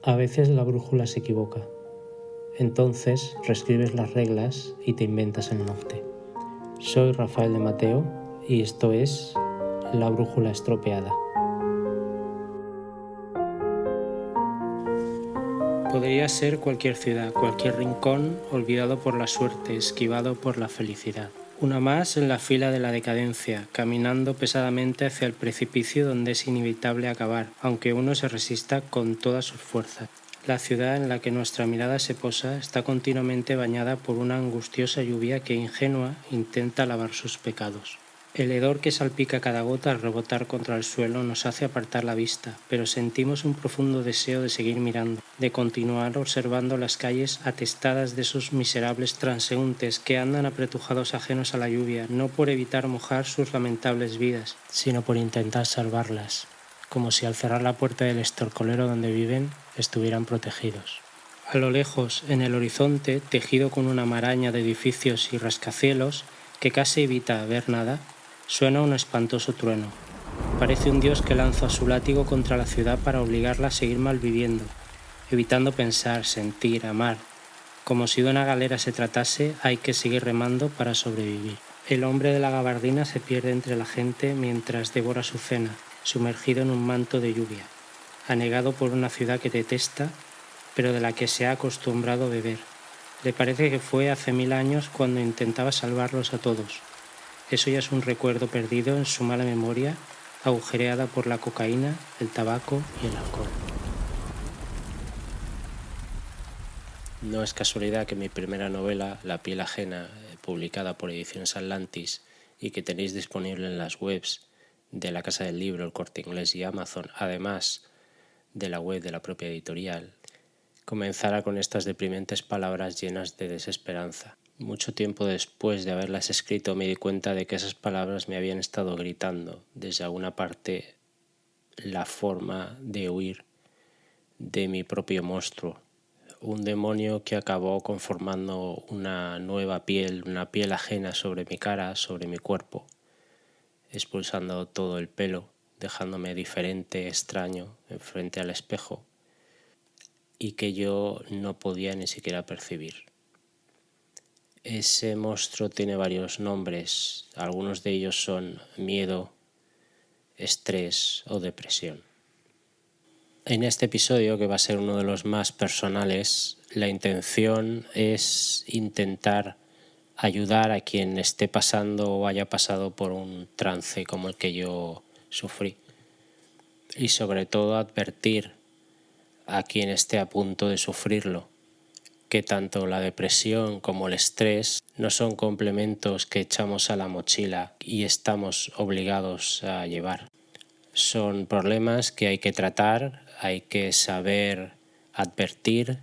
A veces la brújula se equivoca. Entonces reescribes las reglas y te inventas el norte. Soy Rafael de Mateo y esto es La Brújula Estropeada. Podría ser cualquier ciudad, cualquier rincón olvidado por la suerte, esquivado por la felicidad. Una más en la fila de la decadencia, caminando pesadamente hacia el precipicio donde es inevitable acabar, aunque uno se resista con todas sus fuerzas. La ciudad en la que nuestra mirada se posa está continuamente bañada por una angustiosa lluvia que ingenua intenta lavar sus pecados. El hedor que salpica cada gota al rebotar contra el suelo nos hace apartar la vista, pero sentimos un profundo deseo de seguir mirando, de continuar observando las calles atestadas de esos miserables transeúntes que andan apretujados ajenos a la lluvia, no por evitar mojar sus lamentables vidas, sino por intentar salvarlas, como si al cerrar la puerta del estercolero donde viven estuvieran protegidos. A lo lejos, en el horizonte, tejido con una maraña de edificios y rascacielos que casi evita ver nada, suena un espantoso trueno. Parece un dios que lanza su látigo contra la ciudad para obligarla a seguir malviviendo, evitando pensar, sentir, amar. Como si de una galera se tratase, hay que seguir remando para sobrevivir. El hombre de la gabardina se pierde entre la gente mientras devora su cena, sumergido en un manto de lluvia, anegado por una ciudad que detesta, pero de la que se ha acostumbrado a beber. Le parece que fue hace 1000 años cuando intentaba salvarlos a todos. Eso ya es un recuerdo perdido en su mala memoria, agujereada por la cocaína, el tabaco y el alcohol. No es casualidad que mi primera novela, La piel ajena, publicada por Ediciones Atlantis y que tenéis disponible en las webs de la Casa del Libro, El Corte Inglés y Amazon, además de la web de la propia editorial, comenzara con estas deprimentes palabras llenas de desesperanza. Mucho tiempo después de haberlas escrito me di cuenta de que esas palabras me habían estado gritando desde alguna parte la forma de huir de mi propio monstruo, un demonio que acabó conformando una nueva piel, una piel ajena sobre mi cara, sobre mi cuerpo, expulsando todo el pelo, dejándome diferente, extraño, enfrente al espejo, y que yo no podía ni siquiera percibir. Ese monstruo tiene varios nombres, algunos de ellos son miedo, estrés o depresión. En este episodio, que va a ser uno de los más personales, la intención es intentar ayudar a quien esté pasando o haya pasado por un trance como el que yo sufrí. Y sobre todo advertir a quien esté a punto de sufrirlo que tanto la depresión como el estrés no son complementos que echamos a la mochila y estamos obligados a llevar. Son problemas que hay que tratar, hay que saber advertir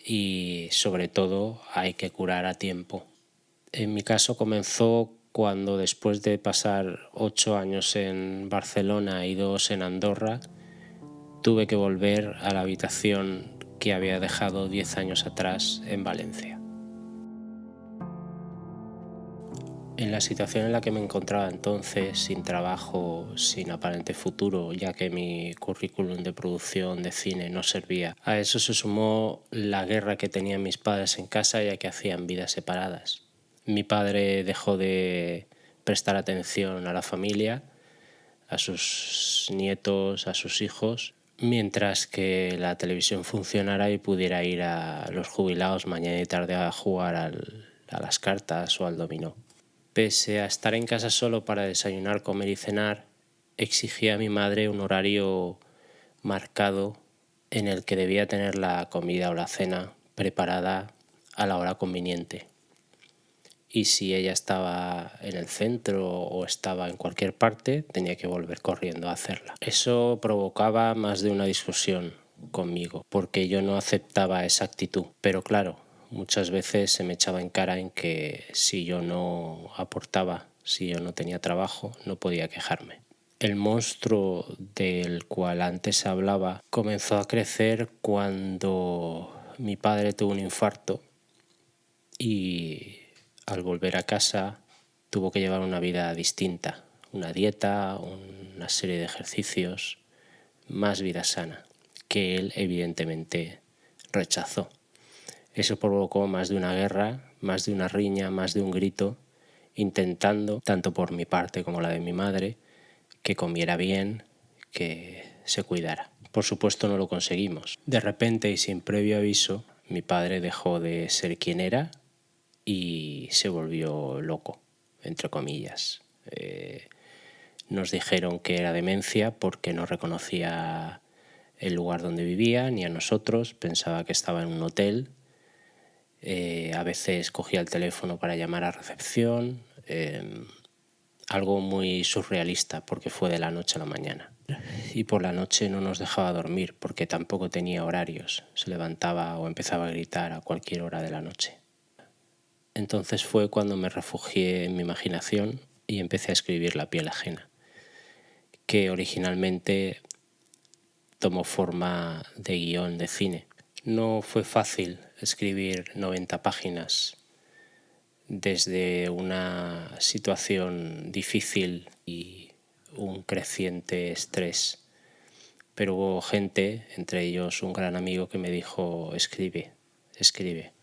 y sobre todo hay que curar a tiempo. En mi caso comenzó cuando, después de pasar 8 años en Barcelona y 2 en Andorra, tuve que volver a la habitación que había dejado 10 años atrás en Valencia. En la situación en la que me encontraba entonces, sin trabajo, sin aparente futuro, ya que mi currículum de producción de cine no servía, a eso se sumó la guerra que tenían mis padres en casa, ya que hacían vidas separadas. Mi padre dejó de prestar atención a la familia, a sus nietos, a sus hijos, mientras que la televisión funcionara y pudiera ir a los jubilados mañana y tarde a jugar a las cartas o al dominó. Pese a estar en casa solo para desayunar, comer y cenar, exigía a mi madre un horario marcado en el que debía tener la comida o la cena preparada a la hora conveniente. Y si ella estaba en el centro o estaba en cualquier parte, tenía que volver corriendo a hacerla. Eso provocaba más de una discusión conmigo, porque yo no aceptaba esa actitud. Pero claro, muchas veces se me echaba en cara en que si yo no aportaba, si yo no tenía trabajo, no podía quejarme. El monstruo del cual antes hablaba comenzó a crecer cuando mi padre tuvo un infarto y al volver a casa tuvo que llevar una vida distinta, una dieta, una serie de ejercicios, más vida sana. que él evidentemente rechazó. Eso provocó más de una guerra, más de una riña, más de un grito, intentando, tanto por mi parte como la de mi madre, que comiera bien, que se cuidara. Por supuesto no lo conseguimos. De repente y sin previo aviso, mi padre dejó de ser quien era y se volvió loco, entre comillas. Nos dijeron que era demencia porque no reconocía el lugar donde vivía ni a nosotros, pensaba que estaba en un hotel. A veces cogía el teléfono para llamar a recepción, algo muy surrealista porque fue de la noche a la mañana. Y por la noche no nos dejaba dormir porque tampoco tenía horarios, se levantaba o empezaba a gritar a cualquier hora de la noche. Entonces fue cuando me refugié en mi imaginación y empecé a escribir La piel ajena, que originalmente tomó forma de guión de cine. No fue fácil escribir 90 páginas desde una situación difícil y un creciente estrés, pero hubo gente, entre ellos un gran amigo, que me dijo: escribe, escribe.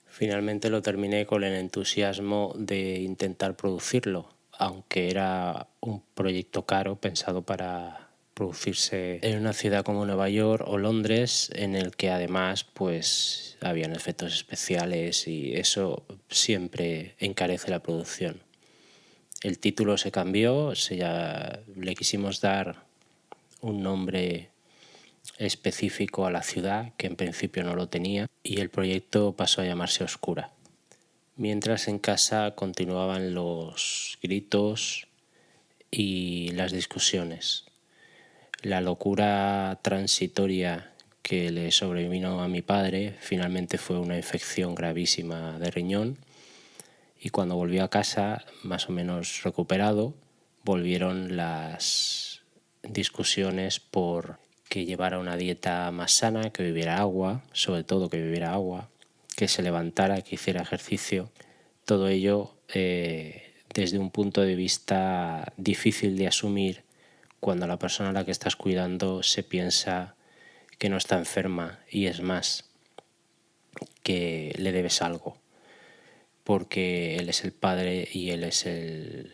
Finalmente lo terminé con el entusiasmo de intentar producirlo, aunque era un proyecto caro pensado para producirse en una ciudad como Nueva York o Londres, en el que además pues habían efectos especiales y eso siempre encarece la producción. El título se cambió, le quisimos dar un nombre específico a la ciudad, que en principio no lo tenía, y el proyecto pasó a llamarse Oscura. Mientras en casa continuaban los gritos y las discusiones. La locura transitoria que le sobrevino a mi padre finalmente fue una infección gravísima de riñón, y cuando volvió a casa, más o menos recuperado, volvieron las discusiones por que llevara una dieta más sana, que bebiera agua, sobre todo que bebiera agua, que se levantara, que hiciera ejercicio. Todo ello desde un punto de vista difícil de asumir cuando la persona a la que estás cuidando se piensa que no está enferma y es más, que le debes algo, porque él es el padre y él es el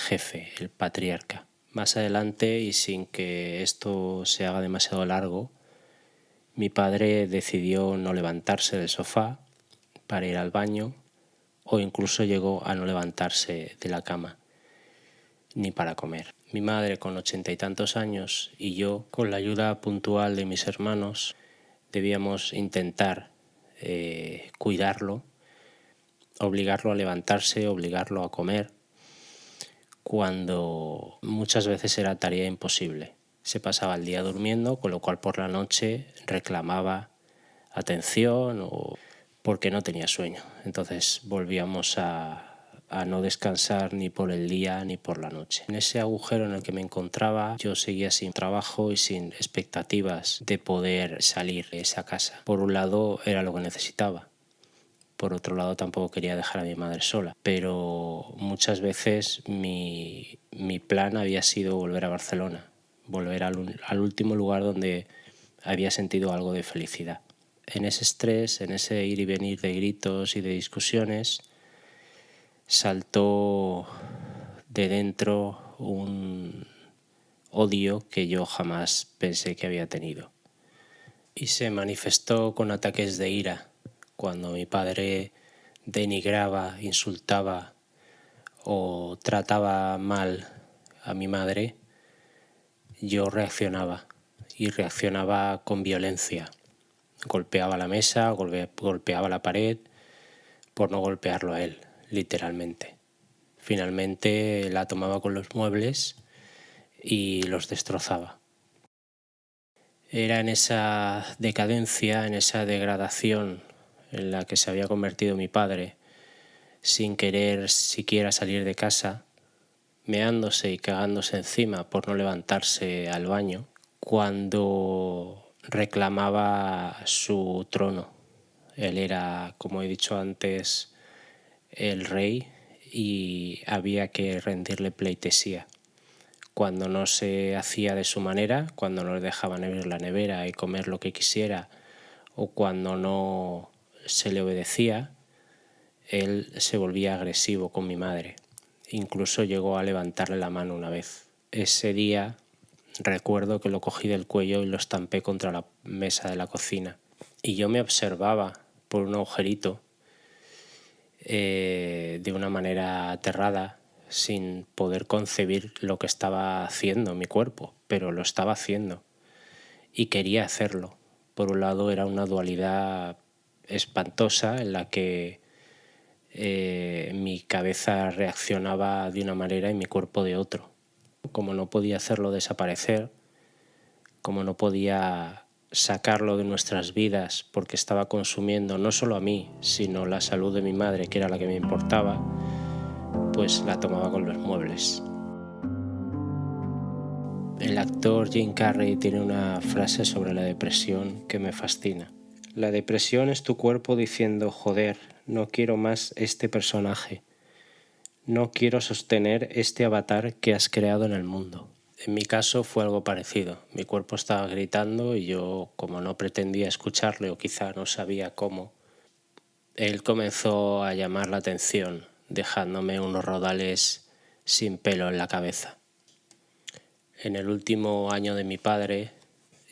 jefe, el patriarca. Más adelante, y sin que esto se haga demasiado largo, mi padre decidió no levantarse del sofá para ir al baño, o incluso llegó a no levantarse de la cama, ni para comer. Mi madre, con 80 y tantos años, y yo, con la ayuda puntual de mis hermanos, debíamos intentar cuidarlo, obligarlo a levantarse, obligarlo a comer, cuando muchas veces era tarea imposible. Se pasaba el día durmiendo, con lo cual por la noche reclamaba atención o porque no tenía sueño. Entonces volvíamos a no descansar ni por el día ni por la noche. En ese agujero en el que me encontraba, yo seguía sin trabajo y sin expectativas de poder salir de esa casa. Por un lado era lo que necesitaba. Por otro lado, tampoco quería dejar a mi madre sola, pero muchas veces mi plan había sido volver a Barcelona, volver al último lugar donde había sentido algo de felicidad. En ese estrés, en ese ir y venir de gritos y de discusiones, saltó de dentro un odio que yo jamás pensé que había tenido. Y se manifestó con ataques de ira. Cuando mi padre denigraba, insultaba o trataba mal a mi madre, yo reaccionaba, y reaccionaba con violencia. Golpeaba la mesa, golpeaba la pared por no golpearlo a él, literalmente. Finalmente la tomaba con los muebles y los destrozaba. Era en esa decadencia, en esa degradación en la que se había convertido mi padre, sin querer siquiera salir de casa, meándose y cagándose encima por no levantarse al baño, cuando reclamaba su trono. Él era, como he dicho antes, el rey y había que rendirle pleitesía. cuando no se hacía de su manera, cuando no le dejaban abrir la nevera y comer lo que quisiera, o cuando no se le obedecía, él se volvía agresivo con mi madre. Incluso llegó a levantarle la mano una vez. Ese día recuerdo que lo cogí del cuello y lo estampé contra la mesa de la cocina. Y yo me observaba por un agujerito de una manera aterrada, sin poder concebir lo que estaba haciendo mi cuerpo, pero lo estaba haciendo y quería hacerlo. Por un lado era una dualidad espantosa en la que mi cabeza reaccionaba de una manera y mi cuerpo de otro. Como no podía hacerlo desaparecer, como no podía sacarlo de nuestras vidas porque estaba consumiendo no solo a mí, sino la salud de mi madre, que era la que me importaba, pues la tomaba con los muebles. El actor Jim Carrey tiene una frase sobre la depresión que me fascina. La depresión es tu cuerpo diciendo, joder, no quiero más este personaje. No quiero sostener este avatar que has creado en el mundo. En mi caso fue algo parecido. Mi cuerpo estaba gritando y yo, como no pretendía escucharle o quizá no sabía cómo, él comenzó a llamar la atención, dejándome unos rodales sin pelo en la cabeza. En el último año de mi padre,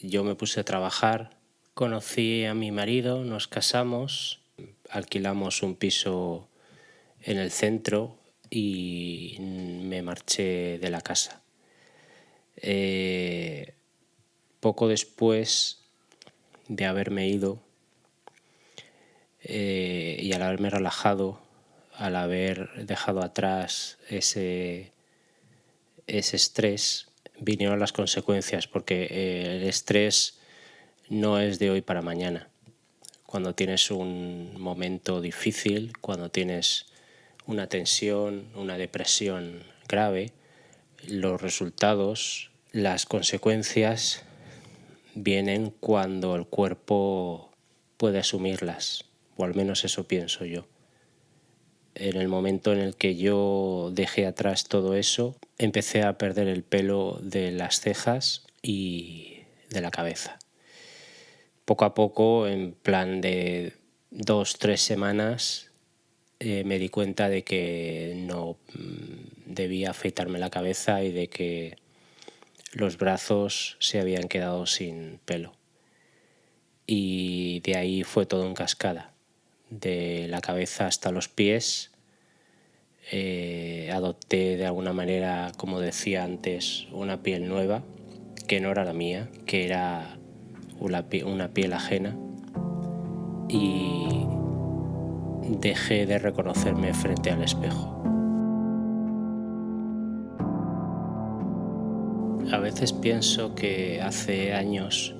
yo me puse a trabajar, conocí a mi marido, nos casamos, alquilamos un piso en el centro y me marché de la casa. Poco después de haberme ido y al haberme relajado, al haber dejado atrás ese estrés, vinieron las consecuencias, porque el estrés no es de hoy para mañana. Cuando tienes un momento difícil, cuando tienes una tensión, una depresión grave, los resultados, las consecuencias vienen cuando el cuerpo puede asumirlas, o al menos eso pienso yo. En el momento en el que yo dejé atrás todo eso, empecé a perder el pelo de las cejas y de la cabeza. Poco a poco, en plan de 2-3 semanas, me di cuenta de que no debía afeitarme la cabeza y de que los brazos se habían quedado sin pelo. Y de ahí fue todo en cascada. De la cabeza hasta los pies adopté de alguna manera, como decía antes, una piel nueva, que no era la mía, que era una piel ajena, y dejé de reconocerme frente al espejo. A veces pienso que hace años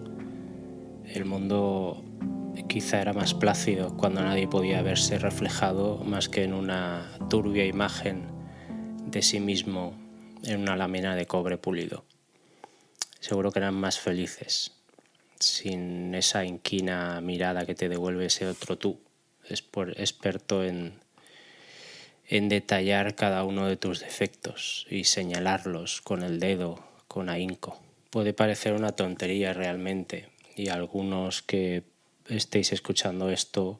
el mundo quizá era más plácido, cuando nadie podía verse reflejado más que en una turbia imagen de sí mismo en una lámina de cobre pulido. Seguro que eran más felices, sin esa inquina mirada que te devuelve ese otro tú, experto en detallar cada uno de tus defectos y señalarlos con el dedo, con ahínco. Puede parecer una tontería realmente, y algunos que estéis escuchando esto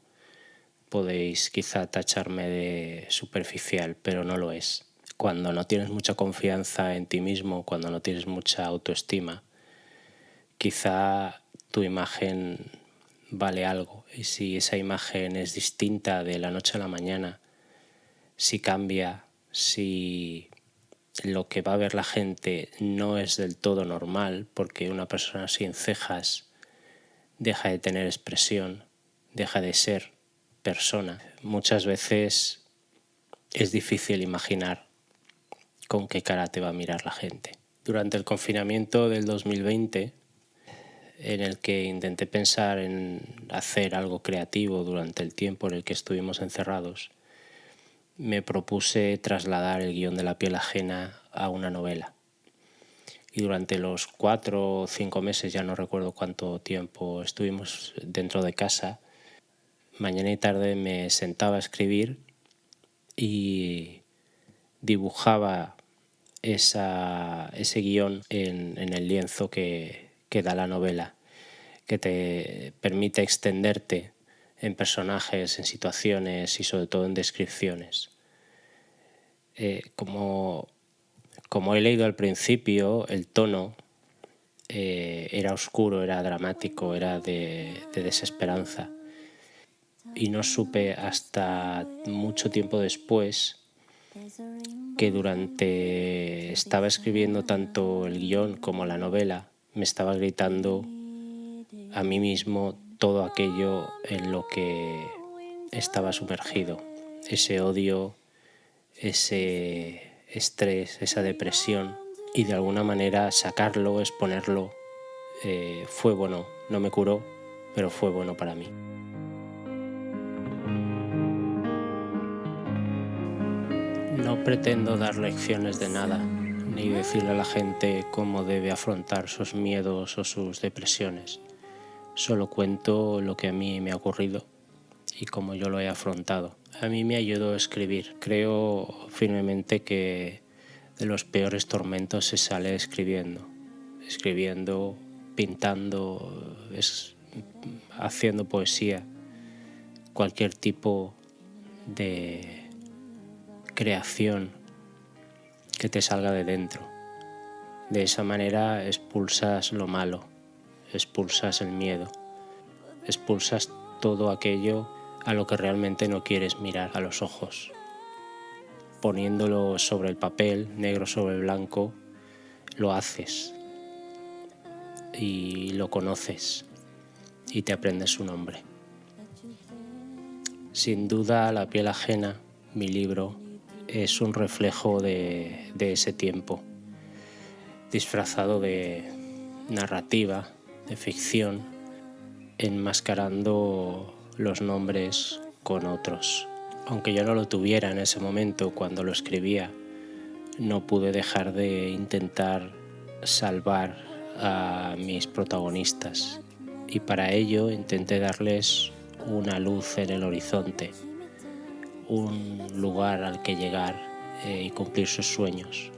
podéis quizá tacharme de superficial, pero no lo es. Cuando no tienes mucha confianza en ti mismo, cuando no tienes mucha autoestima, quizá tu imagen vale algo, y si esa imagen es distinta de la noche a la mañana, si cambia, si lo que va a ver la gente no es del todo normal, porque una persona sin cejas deja de tener expresión, deja de ser persona. Muchas veces es difícil imaginar con qué cara te va a mirar la gente. Durante el confinamiento del 2020, en el que intenté pensar en hacer algo creativo durante el tiempo en el que estuvimos encerrados, me propuse trasladar el guión de La piel ajena a una novela. Y durante los 4 o 5 meses, ya no recuerdo cuánto tiempo estuvimos dentro de casa, mañana y tarde me sentaba a escribir y dibujaba ese guión en el lienzo que da la novela, que te permite extenderte en personajes, en situaciones y sobre todo en descripciones. Como he leído al principio, el tono era oscuro, era dramático, era de desesperanza. Y no supe hasta mucho tiempo después que estaba escribiendo tanto el guión como la novela, me estaba gritando a mí mismo todo aquello en lo que estaba sumergido. Ese odio, ese estrés, esa depresión, y de alguna manera sacarlo, exponerlo, fue bueno. No me curó, pero fue bueno para mí. No pretendo dar lecciones de nada, ni decirle a la gente cómo debe afrontar sus miedos o sus depresiones. Solo cuento lo que a mí me ha ocurrido y cómo yo lo he afrontado. A mí me ayudó a escribir. Creo firmemente que de los peores tormentos se sale escribiendo, pintando, haciendo poesía, cualquier tipo de creación que te salga de dentro. De esa manera expulsas lo malo, expulsas el miedo, expulsas todo aquello a lo que realmente no quieres mirar a los ojos. Poniéndolo sobre el papel, negro sobre blanco, lo haces y lo conoces y te aprendes su nombre. Sin duda, La piel ajena, mi libro, es un reflejo de ese tiempo, disfrazado de narrativa, de ficción, enmascarando los nombres con otros. Aunque yo no lo tuviera en ese momento cuando lo escribía, no pude dejar de intentar salvar a mis protagonistas, y para ello intenté darles una luz en el horizonte, un lugar al que llegar y cumplir sus sueños.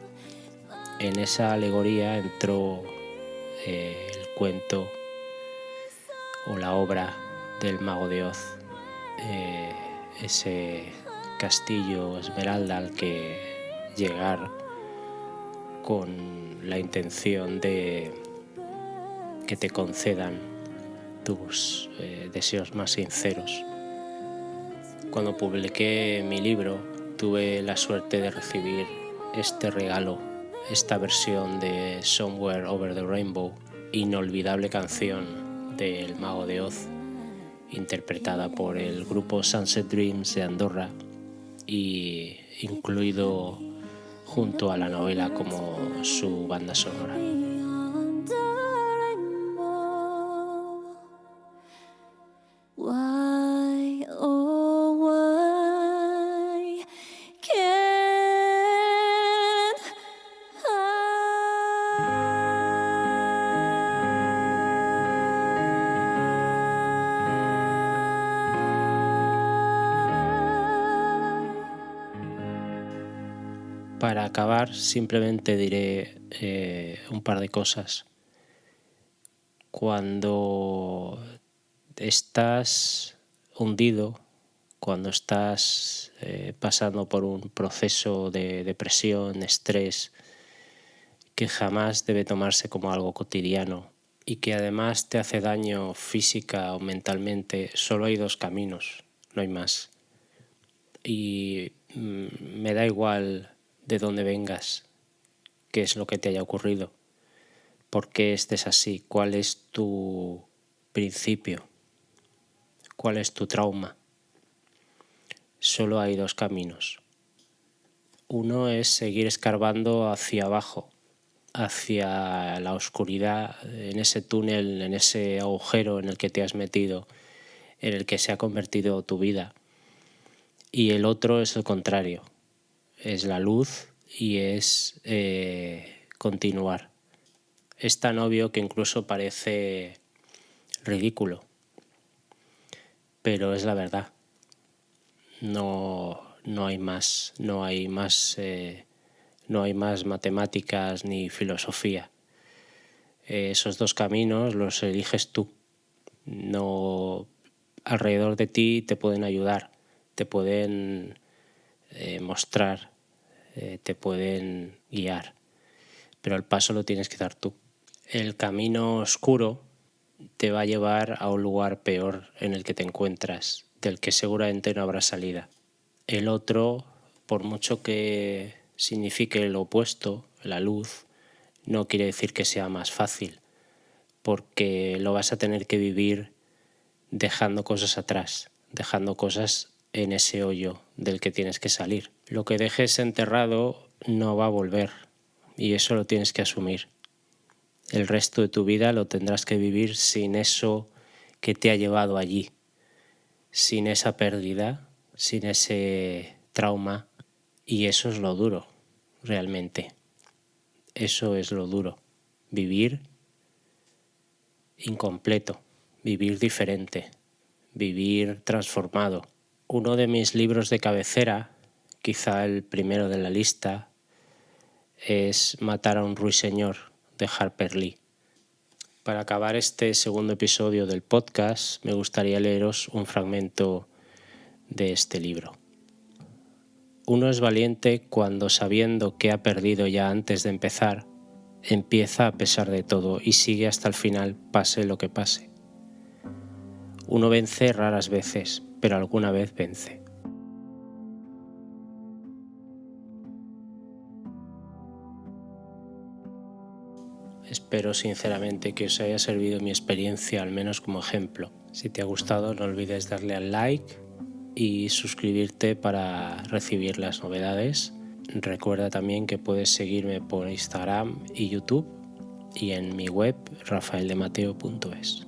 En esa alegoría entró el cuento o la obra del Mago de Oz, ese castillo esmeralda al que llegar con la intención de que te concedan tus deseos más sinceros. Cuando publiqué mi libro, tuve la suerte de recibir este regalo, esta versión de Somewhere Over the Rainbow, inolvidable canción del Mago de Oz, interpretada por el grupo Sunset Dreams de Andorra y incluido junto a la novela como su banda sonora. Para acabar, simplemente diré un par de cosas. Cuando estás hundido, cuando estás pasando por un proceso de depresión, estrés, que jamás debe tomarse como algo cotidiano y que además te hace daño física o mentalmente, solo hay dos caminos, no hay más. Y me da igual de dónde vengas, qué es lo que te haya ocurrido, por qué estés así, cuál es tu principio, cuál es tu trauma. Solo hay dos caminos. Uno es seguir escarbando hacia abajo, hacia la oscuridad, en ese túnel, en ese agujero en el que te has metido, en el que se ha convertido tu vida. Y el otro es el contrario, es la luz y es continuar. Es tan obvio que incluso parece ridículo, pero es la verdad. No hay más no hay más matemáticas ni filosofía. Esos dos caminos los eliges tú. No, alrededor de ti te pueden ayudar, te pueden mostrar, te pueden guiar, pero el paso lo tienes que dar tú. El camino oscuro te va a llevar a un lugar peor en el que te encuentras, del que seguramente no habrá salida. El otro, por mucho que signifique lo opuesto, la luz, no quiere decir que sea más fácil, porque lo vas a tener que vivir dejando cosas atrás, dejando cosas en ese hoyo del que tienes que salir. Lo que dejes enterrado no va a volver y eso lo tienes que asumir. El resto de tu vida lo tendrás que vivir sin eso que te ha llevado allí, sin esa pérdida, sin ese trauma, y eso es lo duro, realmente. Eso es lo duro, vivir incompleto, vivir diferente, vivir transformado. Uno de mis libros de cabecera, quizá el primero de la lista, es Matar a un ruiseñor, de Harper Lee. Para acabar este segundo episodio del podcast, me gustaría leeros un fragmento de este libro. Uno es valiente cuando, sabiendo que ha perdido ya antes de empezar, empieza a pesar de todo y sigue hasta el final, pase lo que pase. Uno vence raras veces, pero alguna vez vence. Espero sinceramente que os haya servido mi experiencia, al menos como ejemplo. Si te ha gustado, no olvides darle al like y suscribirte para recibir las novedades. Recuerda también que puedes seguirme por Instagram y YouTube y en mi web rafaeldemateo.es.